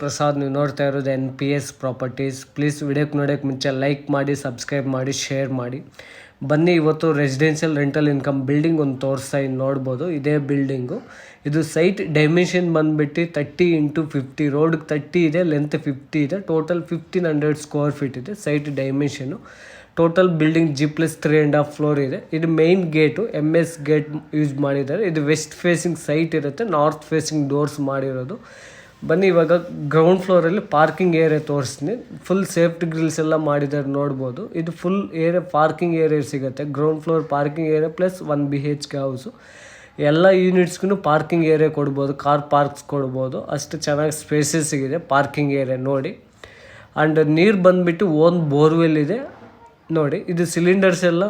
ಪ್ರಸಾದ್, ನೀವು ನೋಡ್ತಾ ಇರೋದು NPS ಪ್ರಾಪರ್ಟೀಸ್. ಪ್ಲೀಸ್ ವಿಡಿಯೋಕ್ಕೆ ನೋಡೋಕ್ಕೆ ಮುಂಚೆ ಲೈಕ್ ಮಾಡಿ, ಸಬ್ಸ್ಕ್ರೈಬ್ ಮಾಡಿ, ಶೇರ್ ಮಾಡಿ. ಬನ್ನಿ, ಇವತ್ತು ರೆಸಿಡೆನ್ಷಿಯಲ್ ರೆಂಟಲ್ ಇನ್ಕಮ್ ಬಿಲ್ಡಿಂಗ್ ಒಂದು ತೋರಿಸ್ತಾ ನೋಡ್ಬೋದು. ಇದೇ ಬಿಲ್ಡಿಂಗು. ಇದು ಸೈಟ್ ಡೈಮೆನ್ಷನ್ ಬಂದುಬಿಟ್ಟು 30x50, ರೋಡ್ಗೆ 30 ಇದೆ, ಲೆಂತ್ 50 ಇದೆ, ಟೋಟಲ್ 1500 ಸ್ಕ್ವೇರ್ ಫೀಟ್ ಇದೆ site dimension. Total building G+3.5 floor ಇದೆ. ಇದು main gate, MS gate use ಮಾಡಿದ್ದಾರೆ. ಇದು ವೆಸ್ಟ್ ಫೇಸಿಂಗ್ ಸೈಟ್ ಇರುತ್ತೆ, ನಾರ್ತ್ ಫೇಸಿಂಗ್ ಡೋರ್ಸ್ ಮಾಡಿರೋದು. ಬನ್ನಿ, ಇವಾಗ ಗ್ರೌಂಡ್ ಫ್ಲೋರಲ್ಲಿ ಪಾರ್ಕಿಂಗ್ ಏರಿಯಾ ತೋರಿಸ್ತೀನಿ. ಫುಲ್ ಸೇಫ್ಟಿ ಗ್ರಿಲ್ಸ್ ಎಲ್ಲ ಮಾಡಿದ್ದಾರೆ, ನೋಡ್ಬೋದು. ಇದು ಫುಲ್ ಏರಿಯಾ ಪಾರ್ಕಿಂಗ್ ಏರಿಯಾ ಸಿಗುತ್ತೆ. Ground floor parking area plus 1 BHK house. ಎಲ್ಲ ಯೂನಿಟ್ಸ್ಗೂ ಪಾರ್ಕಿಂಗ್ ಏರಿಯಾ ಕೊಡ್ಬೋದು, ಕಾರ್ ಪಾರ್ಕ್ಸ್ ಕೊಡ್ಬೋದು. ಅಷ್ಟು ಚೆನ್ನಾಗಿ ಸ್ಪೇಸಸ್ ಸಿಗಿದೆ ಪಾರ್ಕಿಂಗ್ ಏರಿಯಾ ನೋಡಿ. ಆ್ಯಂಡ್ ನೀರು ಬಂದುಬಿಟ್ಟು ಓನ್ ಬೋರ್ವೆಲ್ ಇದೆ ನೋಡಿ. ಇದು ಸಿಲಿಂಡರ್ಸ್ ಎಲ್ಲ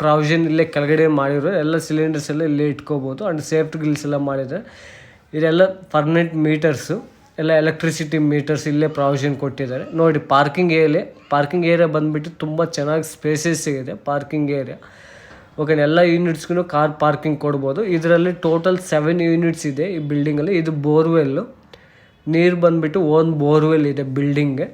ಪ್ರಾವಿಷನ್ ಇಲ್ಲೇ ಕೆಳಗಡೆ ಮಾಡಿರೋ ಎಲ್ಲ ಸಿಲಿಂಡರ್ಸ್ ಎಲ್ಲ ಇಲ್ಲೇ ಇಟ್ಕೋಬೋದು. ಆ್ಯಂಡ್ ಸೇಫ್ಟಿ ಗ್ರಿಲ್ಸ್ ಎಲ್ಲ ಮಾಡಿದ್ದಾರೆ. ಇದೆಲ್ಲ ಪರ್ಮನೆಂಟ್ ಮೀಟರ್ಸು, ಎಲ್ಲ ಎಲೆಕ್ಟ್ರಿಸಿಟಿ ಮೀಟರ್ಸ್ ಇಲ್ಲೇ ಪ್ರಾವಿಷನ್ ಕೊಟ್ಟಿದ್ದಾರೆ ನೋಡಿ. ಪಾರ್ಕಿಂಗ್ ಏರಿಯಾ ಬಂದುಬಿಟ್ಟು ತುಂಬ ಚೆನ್ನಾಗಿ ಸ್ಪೇಸಸ್ ಸಿಗಿದೆ ಪಾರ್ಕಿಂಗ್ ಏರಿಯಾ. ಓಕೆ, ಎಲ್ಲ ಯೂನಿಟ್ಸ್ಗೂ ಕಾರ್ ಪಾರ್ಕಿಂಗ್ ಕೊಡ್ಬೋದು. ಇದರಲ್ಲಿ ಟೋಟಲ್ 7 ಯೂನಿಟ್ಸ್ ಇದೆ ಈ ಬಿಲ್ಡಿಂಗಲ್ಲಿ. ಇದು ಬೋರ್ವೆಲ್ಲು. ನೀರು ಬಂದುಬಿಟ್ಟು ಓನ್ ಬೋರ್ವೆಲ್ ಇದೆ ಬಿಲ್ಡಿಂಗ್ಗೆ.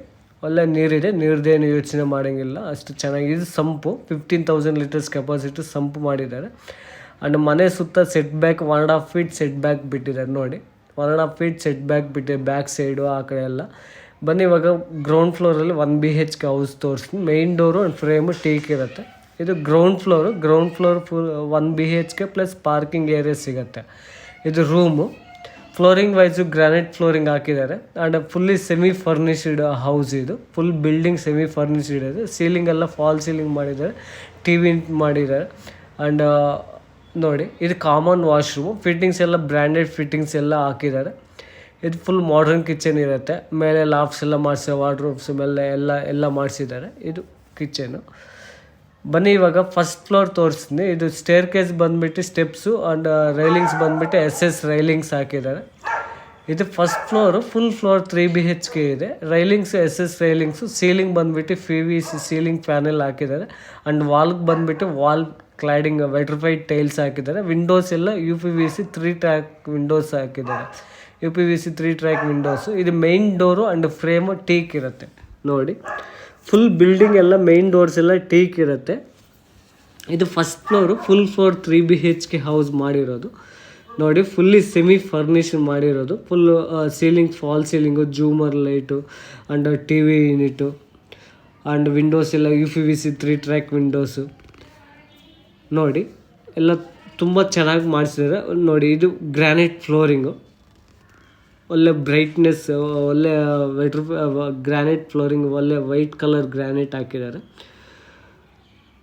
ಒಳ್ಳೆ ನೀರಿದೆ, ನೀರ್ದೇನು ಯೋಚನೆ ಮಾಡೋಂಗಿಲ್ಲ, ಅಷ್ಟು ಚೆನ್ನಾಗಿ. ಇದು ಸಂಪು 15,000 ಲೀಟರ್ಸ್ ಕೆಪಾಸಿಟಿ ಸಂಪು ಮಾಡಿದ್ದಾರೆ. ಆ್ಯಂಡ್ ಮನೆ ಸುತ್ತ set back 1.5 feet set back ಬಿಟ್ಟಿದ್ದಾರೆ ನೋಡಿ. 1.5 ಫೀಟ್ ಸೆಟ್ ಬ್ಯಾಕ್ ಬಿಟ್ಟಿದೆ ಬ್ಯಾಕ್ ಸೈಡು ಆ ಕಡೆ ಎಲ್ಲ. ಬನ್ನಿ, ಇವಾಗ ಗ್ರೌಂಡ್ ಫ್ಲೋರಲ್ಲಿ 1 BHK ಹೌಸ್ ತೋರಿಸ್ತೀನಿ. Main door and frame teak ಇರುತ್ತೆ. ಇದು ground floor full 1 BHK plus parking area ಸಿಗುತ್ತೆ. ಇದು room. Flooring wise granite flooring ಹಾಕಿದ್ದಾರೆ. And fully semi furnished house ಇದು. ಫುಲ್ ಬಿಲ್ಡಿಂಗ್ ಸೆಮಿ ಫರ್ನಿಶ್ಡ್ ಇದೆ. ಸೀಲಿಂಗ್ ಎಲ್ಲ ಫಾಲ್ ಸೀಲಿಂಗ್ ಮಾಡಿದ್ದಾರೆ, TV ಮಾಡಿದ್ದಾರೆ. ಆ್ಯಂಡ್ ನೋಡಿ, ಇದು ಕಾಮನ್ ವಾಶ್ರೂಮು. ಫಿಟ್ಟಿಂಗ್ಸ್ ಎಲ್ಲ ಬ್ರ್ಯಾಂಡೆಡ್ ಫಿಟ್ಟಿಂಗ್ಸ್ ಎಲ್ಲ ಹಾಕಿದ್ದಾರೆ. ಇದು ಫುಲ್ ಮಾಡರ್ನ್ ಕಿಚನ್ ಇರುತ್ತೆ. ಮೇಲೆ ಲಾಫ್ಟ್ಸ್ ಎಲ್ಲ ಮಾಡಿಸಿ, ವಾರ್ಡ್ರೋಬ್ಸ್ ಮೇಲೆ ಎಲ್ಲ ಮಾಡಿಸಿದ್ದಾರೆ. ಇದು ಕಿಚನು. ಬನ್ನಿ, ಇವಾಗ ಫಸ್ಟ್ ಫ್ಲೋರ್ ತೋರಿಸ್ತೀನಿ. ಇದು ಸ್ಟೇರ್ ಕೇಸ್ ಬಂದುಬಿಟ್ಟು ಸ್ಟೆಪ್ಸು ಆ್ಯಂಡ್ ರೈಲಿಂಗ್ಸ್ ಬಂದುಬಿಟ್ಟು SS ರೈಲಿಂಗ್ಸ್ ಹಾಕಿದ್ದಾರೆ. ಇದು first floor. Full floor 3 BHK ಇದೆ. Railings SS railings. ಸೀಲಿಂಗ್ ಬಂದುಬಿಟ್ಟು PVC ಸೀಲಿಂಗ್ ಪ್ಯಾನೆಲ್ ಹಾಕಿದ್ದಾರೆ. ಆ್ಯಂಡ್ ವಾಲ್ಗೆ ಬಂದುಬಿಟ್ಟು ವಾಲ್ ಕ್ಲಾಡಿಂಗ್ ವೈಟ್ರಿಫೈಡ್ ಟೈಲ್ಸ್ ಹಾಕಿದ್ದಾರೆ. ವಿಂಡೋಸ್ ಎಲ್ಲ UPVC 3 ಟ್ರ್ಯಾಕ್ ವಿಂಡೋಸ್ ಹಾಕಿದ್ದಾರೆ. UPVC 3 track windows. ಇದು main door and frame teak ಇರುತ್ತೆ ನೋಡಿ. ಫುಲ್ ಬಿಲ್ಡಿಂಗ್ ಎಲ್ಲ ಮೇನ್ ಡೋರ್ಸ್ ಎಲ್ಲ ಟೀಕ್ ಇರುತ್ತೆ. ಇದು first floor. Full floor 3 BHK house ಮಾಡಿರೋದು ನೋಡಿ. ಫುಲ್ಲಿ ಸೆಮಿ ಫರ್ನಿಷ್ ಮಾಡಿರೋದು. ಫುಲ್ ಸೀಲಿಂಗ್ ಫಾಲ್ ಸೀಲಿಂಗು, ಜೂಮರ್ light and TV unit and windows ಎಲ್ಲ UPVC 3 ಟ್ರ್ಯಾಕ್ ವಿಂಡೋಸು ನೋಡಿ. ಎಲ್ಲ ತುಂಬ ಚೆನ್ನಾಗಿ ಮಾಡಿಸಿದ್ದಾರೆ ನೋಡಿ. ಇದು ಗ್ರಾನೈಟ್ ಫ್ಲೋರಿಂಗು. ಒಳ್ಳೆ ಬ್ರೈಟ್ನೆಸ್, ಒಳ್ಳೆ ಗ್ರಾನೈಟ್ ಫ್ಲೋರಿಂಗ್, ಒಳ್ಳೆ ವೈಟ್ ಕಲರ್ ಗ್ರಾನೈಟ್ ಹಾಕಿದ್ದಾರೆ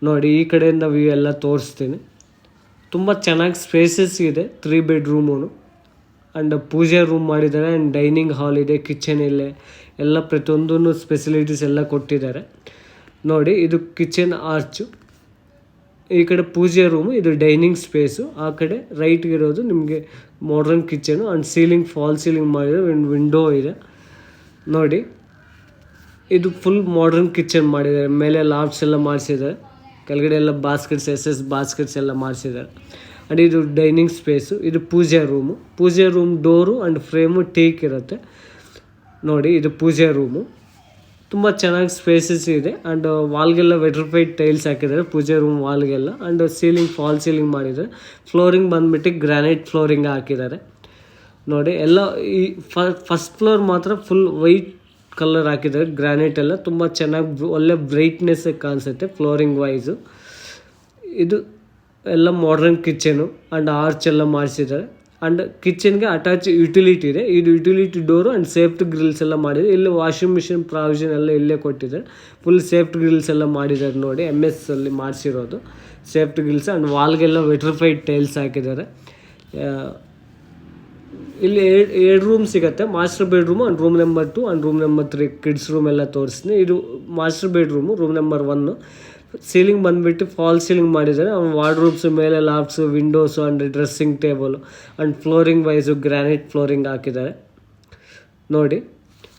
ನೋಡಿ. ಈ ಕಡೆಯಿಂದ ವ್ಯೂ ಎಲ್ಲ ತೋರಿಸ್ತೀನಿ. ತುಂಬ ಚೆನ್ನಾಗಿ ಸ್ಪೇಸಸ್ ಇದೆ. 3 ಬೆಡ್ರೂಮು ಆ್ಯಂಡ್ ಪೂಜೆ ರೂಮ್ ಮಾಡಿದ್ದಾರೆ. ಆ್ಯಂಡ್ ಡೈನಿಂಗ್ ಹಾಲ್ ಇದೆ, ಕಿಚನ್ ಇಲ್ಲೇ ಎಲ್ಲ ಪ್ರತಿಯೊಂದೂ ಫೆಸಿಲಿಟೀಸ್ ಎಲ್ಲ ಕೊಟ್ಟಿದ್ದಾರೆ ನೋಡಿ. ಇದು ಕಿಚನ್ ಆರ್ಚು. ಈ ಕಡೆ ಪೂಜೆ ರೂಮು, ಇದು ಡೈನಿಂಗ್ ಸ್ಪೇಸು. ಆ ಕಡೆ ರೈಟ್ಗೆ ಇರೋದು ನಿಮಗೆ modern kitchen. And ceiling false ceiling ಮಾಡಿದರೆ ವಿಂಡೋ ಇದೆ ನೋಡಿ. ಇದು ಫುಲ್ ಮಾಡರ್ನ್ ಕಿಚನ್ ಮಾಡಿದ್ದಾರೆ. ಮೇಲೆ ಲಾಫ್ಟ್ಸ್ ಎಲ್ಲ ಮಾಡಿಸಿದ್ದಾರೆ. ಕೆಳಗಡೆ ಎಲ್ಲ ಬಾಸ್ಕೆಟ್ಸ್, SS ಬಾಸ್ಕೆಟ್ಸ್ ಎಲ್ಲ ಮಾಡಿಸಿದ್ದಾರೆ. ಆ್ಯಂಡ್ ಇದು ಡೈನಿಂಗ್ ಸ್ಪೇಸು. ಇದು ಪೂಜೆ room door and frame teak ಇರುತ್ತೆ ನೋಡಿ. ಇದು ಪೂಜೆ ರೂಮು. ತುಂಬ ಚೆನ್ನಾಗಿ ಸ್ಪೇಸಸ್ ಇದೆ. ಆ್ಯಂಡ್ ವಾಲ್ಗೆಲ್ಲ ವೆಟ್ರಿಫೈಡ್ ಟೈಲ್ಸ್ ಹಾಕಿದ್ದಾರೆ ಪೂಜೆ ರೂಮ್ ವಾಲ್ಗೆಲ್ಲ. ಆ್ಯಂಡ್ ಸೀಲಿಂಗ್ ಫಾಲ್ ಸೀಲಿಂಗ್ ಮಾಡಿದ್ದಾರೆ. ಫ್ಲೋರಿಂಗ್ ಬಂದುಬಿಟ್ಟು ಗ್ರಾನೈಟ್ ಫ್ಲೋರಿಂಗ್ ಹಾಕಿದ್ದಾರೆ ನೋಡಿ. ಎಲ್ಲ ಈ ಫಸ್ಟ್ ಫ್ಲೋರ್ ಮಾತ್ರ ಫುಲ್ ವೈಟ್ ಕಲರ್ ಹಾಕಿದ್ದಾರೆ. ಗ್ರಾನೈಟ್ ಎಲ್ಲ ತುಂಬ ಚೆನ್ನಾಗಿ ಒಳ್ಳೆ ಬ್ರೈಟ್ನೆಸ್ ಕಾಣಿಸುತ್ತೆ ಫ್ಲೋರಿಂಗ್ ವೈಸು. ಇದು ಎಲ್ಲ ಮಾಡರ್ನ್ ಕಿಚನು ಆ್ಯಂಡ್ ಆರ್ಚ್ ಎಲ್ಲ ಮಾಡಿಸಿದ್ದಾರೆ. ಆ್ಯಂಡ್ ಕಿಚನ್ಗೆ ಅಟ್ಯಾಚ್ ಯುಟಿಲಿಟಿ ಇದೆ. ಇದು utility door and safety grills ಎಲ್ಲ ಮಾಡಿದೆ. ಇಲ್ಲಿ ವಾಷಿಂಗ್ ಮಿಷಿನ್ ಪ್ರಾವಿಷನ್ ಎಲ್ಲ ಇಲ್ಲೇ ಕೊಟ್ಟಿದ್ದಾರೆ. ಫುಲ್ ಸೇಫ್ಟಿ ಗ್ರಿಲ್ಸ್ ಎಲ್ಲ ಮಾಡಿದ್ದಾರೆ ನೋಡಿ. MS ಅಲ್ಲಿ ಮಾಡಿಸಿರೋದು ಸೇಫ್ಟಿ ಗ್ರಿಲ್ಸ್. ಆ್ಯಂಡ್ ವಾಲ್ಗೆಲ್ಲ ವೆಟ್ರಿಫೈಡ್ ಟೈಲ್ಸ್ ಹಾಕಿದ್ದಾರೆ. ಇಲ್ಲಿ 2 ರೂಮ್ ಸಿಗುತ್ತೆ. Master bedroom and room number 2 and room number 3 kids room ಎಲ್ಲ ತೋರಿಸ್ತೀನಿ. ಇದು master bedroom, room number 1. Ceiling ಬಂದುಬಿಟ್ಟು ಫಾಲ್ ಸೀಲಿಂಗ್ ಮಾಡಿದ್ದಾರೆ. ವಾರ್ಡ್ರೋಬ್ಸು, ಮೇಲೆ lofts, windows and dressing table and flooring wise granite flooring ಹಾಕಿದ್ದಾರೆ ನೋಡಿ.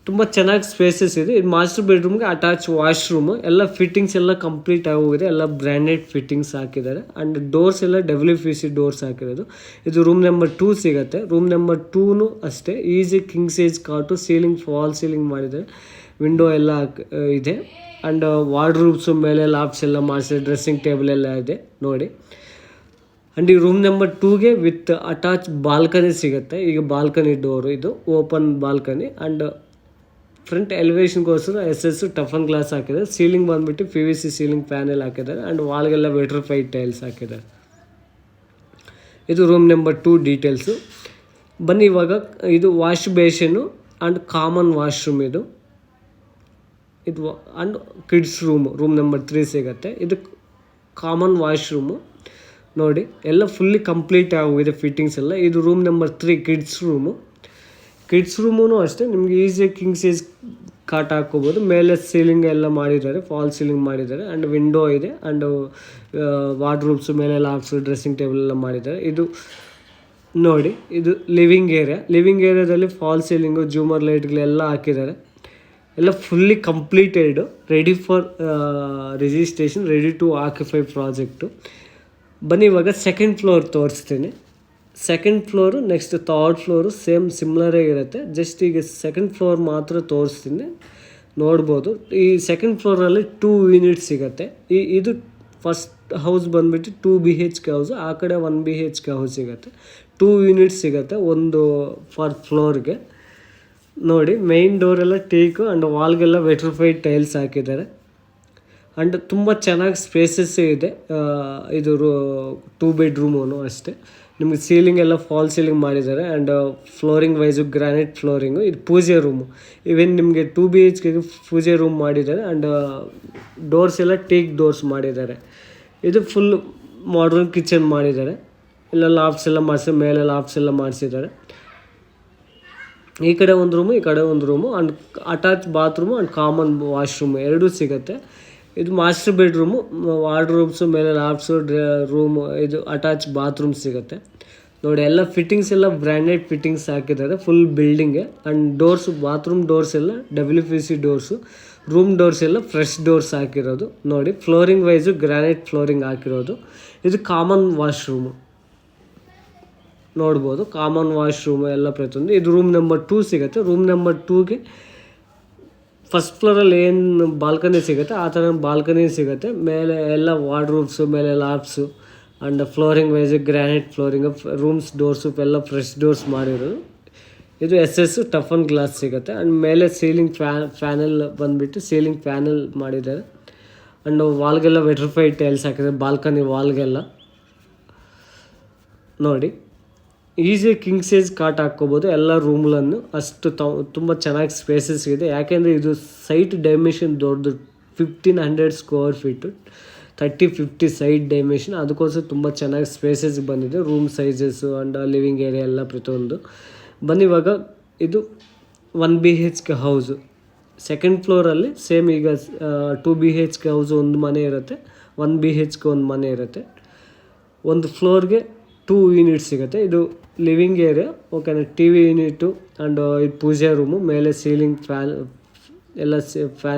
ತುಂಬ ಚೆನ್ನಾಗಿ ಸ್ಪೇಸಸ್ ಇದೆ. ಇದು ಮಾಸ್ಟರ್ ಬೆಡ್ರೂಮ್ಗೆ ಅಟ್ಯಾಚ್ ವಾಶ್ರೂಮು, ಎಲ್ಲ ಫಿಟ್ಟಿಂಗ್ಸ್ ಎಲ್ಲ ಕಂಪ್ಲೀಟ್ ಆಗೋಗಿದೆ, ಎಲ್ಲ ಬ್ರ್ಯಾಂಡೆಡ್ ಫಿಟ್ಟಿಂಗ್ಸ್ ಹಾಕಿದ್ದಾರೆ. ಆ್ಯಂಡ್ ಡೋರ್ಸ್ ಎಲ್ಲ WPC ಡೋರ್ಸ್ ಹಾಕಿರೋದು. ಇದು ರೂಮ್ ನಂಬರ್ 2 ಸಿಗುತ್ತೆ. ರೂಮ್ ನಂಬರ್ 2 ಅಷ್ಟೇ ಈಸಿ ಕಿಂಗ್ ಸೈಜ್ ಕಾಟು, ಸೀಲಿಂಗ್ ಫಾಲ್ ಸೀಲಿಂಗ್ ಮಾಡಿದ್ದಾರೆ, ವಿಂಡೋ ಎಲ್ಲ ಇದೆ. ಆ್ಯಂಡ್ ವಾರ್ಡ್ರೂಬ್ಸು ಮೇಲೆ ಲಾಫ್ಟ್ಸ್ ಎಲ್ಲ ಮಾಡಿಸಿದ್ದಾರೆ, ಡ್ರೆಸ್ಸಿಂಗ್ ಟೇಬಲ್ ಎಲ್ಲ ಇದೆ ನೋಡಿ. ಆ್ಯಂಡ್ ಈ ರೂಮ್ ನಂಬರ್ 2ಗೆ ವಿತ್ ಅಟ್ಯಾಚ್ ಬಾಲ್ಕನಿ ಸಿಗುತ್ತೆ. ಈಗ ಬಾಲ್ಕನಿ ಡೋರು, ಇದು ಓಪನ್ ಬಾಲ್ಕನಿ. ಆ್ಯಂಡ್ ಫ್ರಂಟ್ ಎಲಿವೇಷನ್ಗೋಸ್ಕರ SS ಟಫನ್ ಗ್ಲಾಸ್ ಹಾಕಿದ್ದಾರೆ. ಸೀಲಿಂಗ್ ಬಂದುಬಿಟ್ಟು PVC ಸೀಲಿಂಗ್ ಪ್ಯಾನೆಲ್ ಹಾಕಿದ್ದಾರೆ. ಆ್ಯಂಡ್ ವಾಲ್ಗೆಲ್ಲ ವೆಟ್ರಿಫೈಡ್ ಟೈಲ್ಸ್ ಹಾಕಿದ್ದಾರೆ. ಇದು ರೂಮ್ ನಂಬರ್ 2 ಡೀಟೇಲ್ಸು. ಬನ್ನಿ ಇವಾಗ ಇದು wash basin and common washroom ಇದು ಆ್ಯಂಡ್ ಕಿಡ್ಸ್ ರೂಮ್ ನಂಬರ್ 3 ಸಿಗುತ್ತೆ. ಇದು ಕಾಮನ್ ವಾಶ್ರೂಮು ನೋಡಿ, ಎಲ್ಲ ಫುಲ್ಲಿ ಕಂಪ್ಲೀಟ್ ಆಗೋಗಿದೆ ಫಿಟ್ಟಿಂಗ್ಸ್ ಎಲ್ಲ. ಇದು ರೂಮ್ ನಂಬರ್ 3 ಕಿಡ್ಸ್ ರೂಮು ಅಷ್ಟೇ ನಿಮಗೆ ಈಸಿಯಾಗಿ ಕಿಂಗ್ ಸೈಜ್ ಕಾಟ್ ಹಾಕ್ಕೋಬೋದು. ಮೇಲೆ ಸೀಲಿಂಗ್ ಎಲ್ಲ ಮಾಡಿದ್ದಾರೆ, ಫಾಲ್ ಸೀಲಿಂಗ್ ಮಾಡಿದ್ದಾರೆ. ಆ್ಯಂಡ್ ವಿಂಡೋ ಇದೆ. ಆ್ಯಂಡ್ ವಾರ್ಡ್ರೂಬ್ಸು ಮೇಲೆ ಲಾಫ್ಟ್ಸು, ಡ್ರೆಸ್ಸಿಂಗ್ ಟೇಬಲ್ ಎಲ್ಲ ಮಾಡಿದ್ದಾರೆ. ಇದು ನೋಡಿ, ಇದು ಲಿವಿಂಗ್ ಏರಿಯಾದಲ್ಲಿ ಫಾಲ್ ಸೀಲಿಂಗು, ಜೂಮರ್ ಲೈಟ್ಗಳೆಲ್ಲ ಹಾಕಿದ್ದಾರೆ. ಎಲ್ಲ fully completed, ready for registration, ready to occupy project. ಬನ್ನಿ ಇವಾಗ ಸೆಕೆಂಡ್ ಫ್ಲೋರ್ ತೋರಿಸ್ತೀನಿ. Second floor next third floor same ಸಿಮ್ಲರೇ ಇರುತ್ತೆ. ಜಸ್ಟ್ ಈಗ ಸೆಕೆಂಡ್ ಫ್ಲೋರ್ ಮಾತ್ರ ತೋರಿಸ್ತೀನಿ, ನೋಡ್ಬೋದು. ಈ ಸೆಕೆಂಡ್ ಫ್ಲೋರಲ್ಲಿ 2 ಯೂನಿಟ್ಸ್ ಸಿಗುತ್ತೆ. ಇದು ಫಸ್ಟ್ ಹೌಸ್ ಬಂದುಬಿಟ್ಟು 2 BHK ಹೌಸು, ಆ ಕಡೆ 1 BHK ಹೌಸ್ ಸಿಗುತ್ತೆ. 2 ಯೂನಿಟ್ಸ್ ಸಿಗುತ್ತೆ ಒಂದು ಫರ್ ಫ್ಲೋರ್ಗೆ. ನೋಡಿ, ಮೇಯ್ನ್ ಡೋರೆಲ್ಲ ಟೀಕು ಆ್ಯಂಡ್ ವಾಲ್ಗೆಲ್ಲ ವೆಟ್ರಿಫೈಡ್ ಟೈಲ್ಸ್ ಹಾಕಿದ್ದಾರೆ. ಆ್ಯಂಡ್ ತುಂಬ ಚೆನ್ನಾಗಿ ಸ್ಪೇಸಸ್ ಇದೆ. ಇದು 2 ಬೆಡ್ರೂಮು ಅಷ್ಟೇ. ನಿಮಗೆ ಸೀಲಿಂಗ್ ಎಲ್ಲ ಫಾಲ್ ಸೀಲಿಂಗ್ ಮಾಡಿದ್ದಾರೆ. And flooring wise granite flooring. ಇದು ಪೂಜೆ ರೂಮು. ಈವನ್ ನಿಮಗೆ 2 BHKಗೆ ಪೂಜೆ ರೂಮ್ ಮಾಡಿದ್ದಾರೆ. ಆ್ಯಂಡ್ ಡೋರ್ಸ್ ಎಲ್ಲ ಟೀಕ್ ಡೋರ್ಸ್ ಮಾಡಿದ್ದಾರೆ. ಇದು ಫುಲ್ ಮಾಡರ್ನ್ ಕಿಚನ್ ಮಾಡಿದ್ದಾರೆ. ಎಲ್ಲ ಲಾಫ್ಟ್ಸ್ ಎಲ್ಲ ಮಾಡಿಸಿ, ಮೇಲೆ ಲಾಫ್ಟ್ಸ್ ಎಲ್ಲ ಮಾಡಿಸಿದ್ದಾರೆ. ಈ ಕಡೆ ಒಂದು ರೂಮು, ಈ ಕಡೆ ಒಂದು room. And attach bathroom and common washroom ಎರಡೂ ಸಿಗುತ್ತೆ. ಇದು ಮಾಸ್ಟರ್ ಬೆಡ್ರೂಮು, ವಾರ್ಡ್ರೂಬ್ಸು, ಮೇಲೆ ಲಾಫ್ಟ್ಸು, ರೂಮು, ಇದು ಅಟ್ಯಾಚ್ ಬಾತ್ರೂಮ್ ಸಿಗುತ್ತೆ ನೋಡಿ. ಎಲ್ಲ ಫಿಟ್ಟಿಂಗ್ಸ್ ಎಲ್ಲ ಬ್ರ್ಯಾಂಡೆಡ್ ಫಿಟ್ಟಿಂಗ್ಸ್ ಹಾಕಿದ್ದಾರೆ ಫುಲ್ ಬಿಲ್ಡಿಂಗ್ಗೆ. ಆ್ಯಂಡ್ ಡೋರ್ಸು, ಬಾತ್ರೂಮ್ ಡೋರ್ಸ್ ಎಲ್ಲ WPC ಡೋರ್ಸು, ರೂಮ್ ಡೋರ್ಸ್ ಎಲ್ಲ ಫ್ರೆಶ್ ಡೋರ್ಸ್ ಹಾಕಿರೋದು ನೋಡಿ. ಫ್ಲೋರಿಂಗ್ ವೈಸು ಗ್ರಾನೈಟ್ ಫ್ಲೋರಿಂಗ್ ಹಾಕಿರೋದು. ಇದು ಕಾಮನ್ ವಾಶ್ರೂಮು ನೋಡ್ಬೋದು, ಕಾಮನ್ ವಾಶ್ರೂಮು ಎಲ್ಲ ಪ್ರತಿಯೊಂದು. ಇದು ರೂಮ್ ನಂಬರ್ 2 ಸಿಗುತ್ತೆ. ರೂಮ್ ನಂಬರ್ 2ಗೆ ಫಸ್ಟ್ ಫ್ಲೋರಲ್ಲಿ ಏನು ಬಾಲ್ಕನಿ ಸಿಗುತ್ತೆ ಆ ಥರ ಬಾಲ್ಕನಿ ಸಿಗುತ್ತೆ. ಮೇಲೆ ಎಲ್ಲ ವಾರ್ಡ್ರೂಬ್ಸು, ಮೇಲೆ lofts and flooring wise granite flooring, rooms doors ಎಲ್ಲ ಫ್ರೆಶ್ ಡೋರ್ಸ್ ಮಾಡಿರೋದು. ಇದು SS ಟಫನ್ ಗ್ಲಾಸ್ ಸಿಗುತ್ತೆ. ಆ್ಯಂಡ್ ಮೇಲೆ ಸೀಲಿಂಗ್ ಫ್ಯಾನಲ್ ಬಂದುಬಿಟ್ಟು ಸೀಲಿಂಗ್ ಪ್ಯಾನಲ್ ಮಾಡಿದ್ದಾರೆ. ಆ್ಯಂಡ್ ವಾಲ್ಗೆಲ್ಲ ವೆಟ್ರಿಫೈಡ್ ಟೈಲ್ಸ್ ಹಾಕಿದ್ದಾರೆ, ಬಾಲ್ಕನಿ ವಾಲ್ಗೆಲ್ಲ ನೋಡಿ. ಈಸಿಯಾಗಿ ಕಿಂಗ್ ಸೈಜ್ ಕಾಟ್ ಹಾಕ್ಕೋಬೋದು ಎಲ್ಲ ರೂಮ್ಗಳನ್ನು. ಅಷ್ಟು ತುಂಬ ಚೆನ್ನಾಗಿ ಸ್ಪೇಸಸ್ ಇದೆ. ಯಾಕೆಂದರೆ ಇದು ಸೈಟ್ ಡೈಮೆನ್ಷನ್ ದೊಡ್ಡದು, 1500 ಸ್ಕ್ವೇರ್ ಫೀಟು, 30-50 ಸೈಟ್ ಡೈಮೆನ್ಷನ್. ಅದಕ್ಕೋಸ್ಕರ ತುಂಬ ಚೆನ್ನಾಗಿ ಸ್ಪೇಸಸ್ ಬಂದಿದೆ. Room sizes and living area ಎಲ್ಲ ಪ್ರತಿಯೊಂದು. ಬನ್ನಿ ಇವಾಗ ಇದು 1 BHK ಹೌಸು. ಸೆಕೆಂಡ್ ಫ್ಲೋರಲ್ಲಿ ಸೇಮ್ ಈಗ 2 BHK ಹೌಸು ಒಂದು ಮನೆ ಇರುತ್ತೆ, 1 BHK ಒಂದು ಮನೆ ಇರುತ್ತೆ. ಒಂದು ಫ್ಲೋರ್ಗೆ 2 ಯೂನಿಟ್ ಸಿಗುತ್ತೆ. ಇದು ಲಿವಿಂಗ್ ಏರಿಯಾ, ಓಕೆನಾ. TV ಯೂನಿಟು ಆ್ಯಂಡ್ ಇದು ಪೂಜೆ ರೂಮು. ಮೇಲೆ ಸೀಲಿಂಗ್ ಫ್ಯಾನ್ ಎಲ್ಲ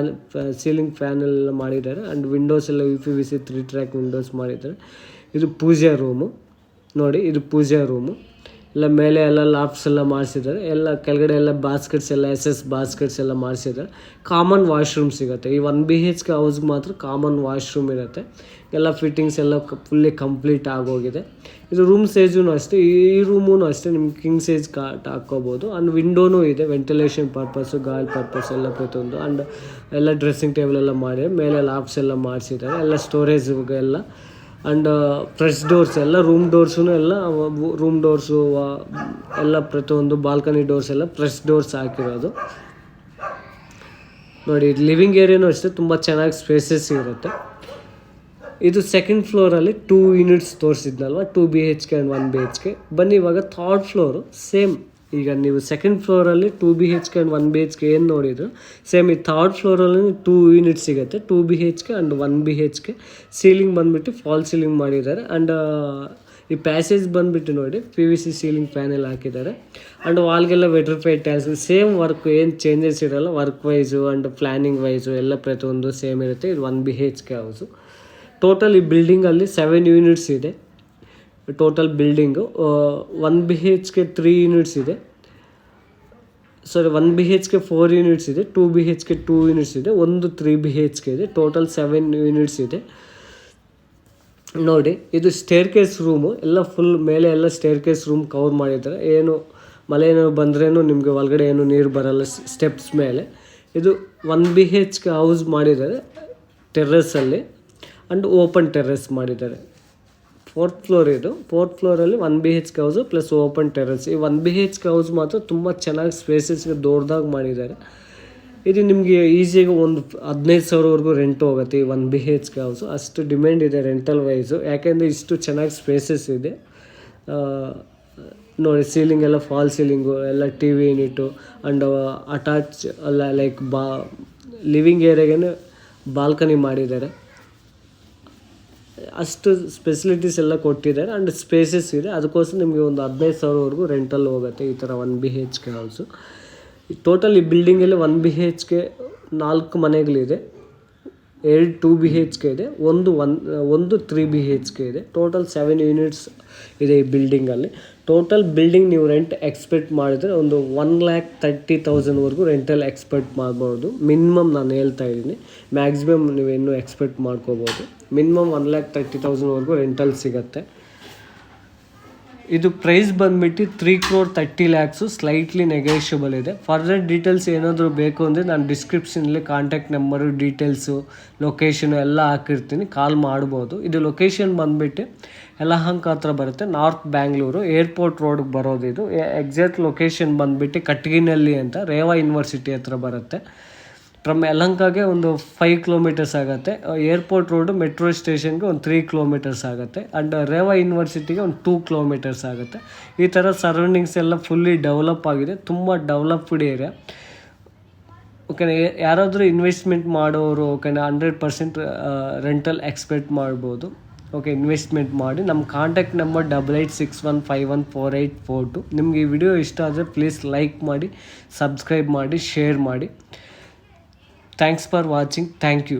ಸೀಲಿಂಗ್ ಫ್ಯಾನ್ ಎಲ್ಲ ಮಾಡಿದ್ದಾರೆ. ಆ್ಯಂಡ್ ವಿಂಡೋಸ್ ಎಲ್ಲ UPVC 3 ಟ್ರ್ಯಾಕ್ ವಿಂಡೋಸ್ ಮಾಡಿದ್ದಾರೆ. ಇದು ಪೂಜೆ ರೂಮು ನೋಡಿ, ಇದು ಪೂಜೆ ರೂಮು. ಎಲ್ಲ ಮೇಲೆ ಎಲ್ಲ ಲಾಫ್ಟ್ಸ್ ಎಲ್ಲ ಮಾಡಿಸಿದ್ದಾರೆ. ಎಲ್ಲ ಕೆಳಗಡೆ ಎಲ್ಲ ಬಾಸ್ಕೆಟ್ಸ್ ಎಲ್ಲ SS ಬಾಸ್ಕೆಟ್ಸ್ ಎಲ್ಲ ಮಾಡಿಸಿದ್ದಾರೆ. ಕಾಮನ್ ವಾಶ್ರೂಮ್ ಸಿಗುತ್ತೆ. ಈ 1 BHK ಹೌಸ್ಗೆ ಮಾತ್ರ ಕಾಮನ್ ವಾಶ್ರೂಮ್ ಇರುತ್ತೆ. ಎಲ್ಲ ಫಿಟ್ಟಿಂಗ್ಸ್ ಎಲ್ಲ ಫುಲ್ಲಿ ಕಂಪ್ಲೀಟ್ ಆಗೋಗಿದೆ. ಇದು ರೂಮ್ ಸೈಜೂ ಅಷ್ಟೇ, ಈ ರೂಮೂ ಅಷ್ಟೇ ನಿಮ್ಗೆ ಕಿಂಗ್ ಸೈಜ್ ಕಾಟ್ ಹಾಕ್ಕೋಬೋದು. ಆ್ಯಂಡ್ ವಿಂಡೋನೂ ಇದೆ, ವೆಂಟಿಲೇಷನ್ ಪರ್ಪಸ್ಸು, ಗಾಳಿ ಪರ್ಪಸ್ ಎಲ್ಲ ಪ್ರತಿಯೊಂದು. ಆ್ಯಂಡ್ ಎಲ್ಲ ಡ್ರೆಸ್ಸಿಂಗ್ ಟೇಬಲ್ ಎಲ್ಲ ಮಾಡಿ, ಮೇಲೆ ಲಾಫ್ಟ್ಸ್ ಎಲ್ಲ ಮಾಡಿಸಿದ್ದಾರೆ. ಎಲ್ಲ ಸ್ಟೋರೇಜ್ಗೆ ಎಲ್ಲ. ಆ್ಯಂಡ್ ಫ್ರೆಶ್ ಡೋರ್ಸ್ ಎಲ್ಲ, ರೂಮ್ ಡೋರ್ಸು ಎಲ್ಲ, ರೂಮ್ ಡೋರ್ಸು ಎಲ್ಲ ಪ್ರತಿಯೊಂದು, ಬಾಲ್ಕನಿ ಡೋರ್ಸ್ ಎಲ್ಲ ಫ್ರೆಶ್ ಡೋರ್ಸ್ ಹಾಕಿರೋದು ನೋಡಿ. ಲಿವಿಂಗ್ ಏರಿಯಾನೂ ಅಷ್ಟೇ ತುಂಬ ಚೆನ್ನಾಗಿ ಸ್ಪೇಸಸ್ ಇರುತ್ತೆ. ಇದು ಸೆಕೆಂಡ್ ಫ್ಲೋರಲ್ಲಿ 2 ಯೂನಿಟ್ಸ್ ತೋರಿಸಿದ್ನಲ್ವ, 2 BHK ಆ್ಯಂಡ್ 1 BHK. ಬನ್ನಿ ಇವಾಗ ಥರ್ಡ್ ಫ್ಲೋರು ಸೇಮ್. ಈಗ ನೀವು ಸೆಕೆಂಡ್ ಫ್ಲೋರಲ್ಲಿ 2 BHK ಆ್ಯಂಡ್ 1 BHK ಏನು ನೋಡಿದ್ರು, ಸೇಮ್ ಈ ಥರ್ಡ್ ಫ್ಲೋರಲ್ಲಿ 2 ಯೂನಿಟ್ ಸಿಗುತ್ತೆ, 2 BHK ಆ್ಯಂಡ್ 1 BHK. ಸೀಲಿಂಗ್ ಬಂದುಬಿಟ್ಟು ಫಾಲ್ ಸೀಲಿಂಗ್ ಮಾಡಿದ್ದಾರೆ. ಆ್ಯಂಡ್ ಈ ಪ್ಯಾಸೇಜ್ ಬಂದುಬಿಟ್ಟು ನೋಡಿ PVC ಸೀಲಿಂಗ್ ಪ್ಯಾನೆಲ್ ಹಾಕಿದ್ದಾರೆ. ಆ್ಯಂಡ್ ವಾಲ್ಗೆಲ್ಲ ವೆಟ್ರಿಫೈಡ್ ಟೈಲ್ಸ್, ಸೇಮ್ ವರ್ಕ್, ಏನು ಚೇಂಜಸ್ ಇರೋಲ್ಲ. Work wise and planning wise ಎಲ್ಲ ಪ್ರತಿಯೊಂದು ಸೇಮ್ ಇರುತ್ತೆ. ಇದು 1 BHK ಹೌಸು. ಟೋಟಲ್ ಈ ಬಿಲ್ಡಿಂಗಲ್ಲಿ 7 ಯೂನಿಟ್ಸ್ ಇದೆ. ಟೋಟಲ್ ಬಿಲ್ಡಿಂಗು 1 BHK 3 ಯೂನಿಟ್ಸ್ ಇದೆ. 1 BHK 4 ಯೂನಿಟ್ಸ್ ಇದೆ, 2 BHK 2 ಯೂನಿಟ್ಸ್ ಇದೆ, ಒಂದು 3 BHK ಇದೆ. ಟೋಟಲ್ 7 ಯೂನಿಟ್ಸ್ ಇದೆ. ನೋಡಿ, ಇದು ಸ್ಟೇರ್ ಕೇಸ್ ರೂಮು, ಎಲ್ಲ ಫುಲ್ ಮೇಲೆ ಎಲ್ಲ ಸ್ಟೇರ್ ಕೇಸ್ ರೂಮ್ ಕವರ್ ಮಾಡಿದ್ದಾರೆ. ಏನು ಮಳೆ ಏನೋ ಬಂದ್ರೇನು ನಿಮಗೆ ಒಳಗಡೆ ಏನು ನೀರು ಬರಲ್ಲ ಸ್ಟೆಪ್ಸ್ ಮೇಲೆ. ಇದು 1 BHK ಹೌಸ್ ಮಾಡಿದ್ದಾರೆ ಟೆರ್ರಸಲ್ಲಿ, ಆ್ಯಂಡ್ ಓಪನ್ ಟೆರ್ರಸ್ ಮಾಡಿದ್ದಾರೆ. 4th ಫ್ಲೋರ್ ಇದು. 4th ಫ್ಲೋರಲ್ಲಿ 1 BHK house plus open terrace. ಈ 1 BHK ಹೌಸ್ ಮಾತ್ರ ತುಂಬ ಚೆನ್ನಾಗಿ ಸ್ಪೇಸಸ್ಗೆ ದೊಡ್ಡದಾಗಿ ಮಾಡಿದ್ದಾರೆ. ಇದು ನಿಮಗೆ ಈಸಿಯಾಗಿ ಒಂದು 15,000ವರೆಗೂ ರೆಂಟ್ ಹೋಗುತ್ತೆ ಈ 1 BHK ಹೌಸು. ಅಷ್ಟು ಡಿಮ್ಯಾಂಡ್ ಇದೆ ರೆಂಟಲ್ ವೈಸು, ಯಾಕೆಂದರೆ ಇಷ್ಟು ಚೆನ್ನಾಗಿ ಸ್ಪೇಸಸ್ ಇದೆ. ನೋಡಿ, ಸೀಲಿಂಗ್ ಎಲ್ಲ ಫಾಲ್ ಸೀಲಿಂಗು, ಎಲ್ಲ TV ಯೂನಿಟು ಆ್ಯಂಡ್ ಅಟ್ಯಾಚ್ ಅಲ್ಲ, ಲೈಕ್ ಲಿವಿಂಗ್ ಏರಿಯಾಗೇ ಬಾಲ್ಕನಿ ಮಾಡಿದ್ದಾರೆ. ಅಷ್ಟು ಫೆಸಿಲಿಟೀಸ್ ಎಲ್ಲ ಕೊಟ್ಟಿದ್ದಾರೆ ಆ್ಯಂಡ್ ಸ್ಪೇಸಸ್ ಇದೆ. ಅದಕ್ಕೋಸ್ಕರ ನಿಮಗೆ ಒಂದು 15,000ವರೆಗೂ ರೆಂಟಲ್ಲಿ ಹೋಗುತ್ತೆ ಈ ಥರ 1 BHK ಹೌಸು. ಟೋಟಲ್ ಈ ಬಿಲ್ಡಿಂಗಲ್ಲಿ 1 BHK 4 ಮನೆಗಳಿದೆ, 2 2 BHK ಇದೆ, ಒಂದು 3 BHK ಇದೆ. ಟೋಟಲ್ 7 ಯೂನಿಟ್ಸ್ ಇದೆ ಈ ಬಿಲ್ಡಿಂಗಲ್ಲಿ. ಟೋಟಲ್ ಬಿಲ್ಡಿಂಗ್ ನೀವು ರೆಂಟ್ ಎಕ್ಸ್ಪೆಕ್ಟ್ ಮಾಡಿದರೆ ಒಂದು 1,30,000ವರೆಗೂ ರೆಂಟಲ್ಲಿ ಎಕ್ಸ್ಪೆಕ್ಟ್ ಮಾಡ್ಬೋದು. ಮಿನಿಮಮ್ ನಾನು ಹೇಳ್ತಾ ಇದ್ದೀನಿ, ಮ್ಯಾಕ್ಸಿಮಮ್ ನೀವು ಇನ್ನೂ ಎಕ್ಸ್ಪೆಕ್ಟ್ ಮಾಡ್ಕೋಬೋದು. ಮಿನಿಮಮ್ 1,30,000ವರೆಗೂ ರೆಂಟಲ್ ಸಿಗುತ್ತೆ. ಇದು ಪ್ರೈಸ್ ಬಂದುಬಿಟ್ಟು 3,30,00,000, ಸ್ಲೈಟ್ಲಿ ನೆಗೋಷಿಯಬಲ್ ಇದೆ. ಫರ್ದರ್ ಡೀಟೇಲ್ಸ್ ಏನಾದರೂ ಬೇಕು ಅಂದರೆ ನಾನು ಡಿಸ್ಕ್ರಿಪ್ಷನಲ್ಲಿ ಕಾಂಟ್ಯಾಕ್ಟ್ ನಂಬರು, ಡೀಟೇಲ್ಸು, ಲೊಕೇಶನು ಎಲ್ಲ ಹಾಕಿರ್ತೀನಿ, ಕಾಲ್ ಮಾಡ್ಬೋದು. ಇದು ಲೊಕೇಶನ್ ಬಂದುಬಿಟ್ಟು ಯಲಹಂಕ ಹತ್ರ ಬರುತ್ತೆ, ನಾರ್ತ್ ಬ್ಯಾಂಗ್ಳೂರು ಏರ್ಪೋರ್ಟ್ ರೋಡ್ಗೆ ಬರೋದು. ಇದು ಎಕ್ಸಾಕ್ಟ್ ಲೊಕೇಶನ್ ಬಂದುಬಿಟ್ಟು ಕಟ್ಗಿನಲ್ಲಿ ಅಂತ, ರೇವಾ ಯೂನಿವರ್ಸಿಟಿ ಹತ್ರ ಬರುತ್ತೆ. ಫ್ರಮ್ ಯಲಹಂಕಗೆ ಒಂದು 5 ಕಿಲೋಮೀಟರ್ಸ್ ಆಗುತ್ತೆ. ಏರ್ಪೋರ್ಟ್ ರೋಡು ಮೆಟ್ರೋ ಸ್ಟೇಷನ್ಗೆ ಒಂದು 3 ಕಿಲೋಮೀಟರ್ಸ್ ಆಗುತ್ತೆ. ಆ್ಯಂಡ್ ರೇವಾ ಯೂನಿವರ್ಸಿಟಿಗೆ ಒಂದು 2 ಕಿಲೋಮೀಟರ್ಸ್ ಆಗುತ್ತೆ. ಈ ಥರ ಸರೌಂಡಿಂಗ್ಸ್ ಎಲ್ಲ ಫುಲ್ಲಿ ಡೆವಲಪ್ ಆಗಿದೆ, ತುಂಬ ಡೆವಲಪ್ಡ್ ಏರಿಯಾ. ಓಕೆನಾ, ಯಾರಾದರೂ ಇನ್ವೆಸ್ಟ್ಮೆಂಟ್ ಮಾಡೋರು ಓಕೆನಾ 100% ರೆಂಟಲ್ ಎಕ್ಸ್ಪೆಕ್ಟ್ ಮಾಡ್ಬೋದು. ಓಕೆ, ಇನ್ವೆಸ್ಟ್ಮೆಂಟ್ ಮಾಡಿ. ನಮ್ಮ ಕಾಂಟ್ಯಾಕ್ಟ್ ನಂಬರ್ 8861514842. ನಿಮಗೆ ಈ ವಿಡಿಯೋ ಇಷ್ಟ ಆದರೆ ಪ್ಲೀಸ್ ಲೈಕ್ ಮಾಡಿ, ಸಬ್ಸ್ಕ್ರೈಬ್ ಮಾಡಿ, ಶೇರ್ ಮಾಡಿ. Thanks for watching. Thank you.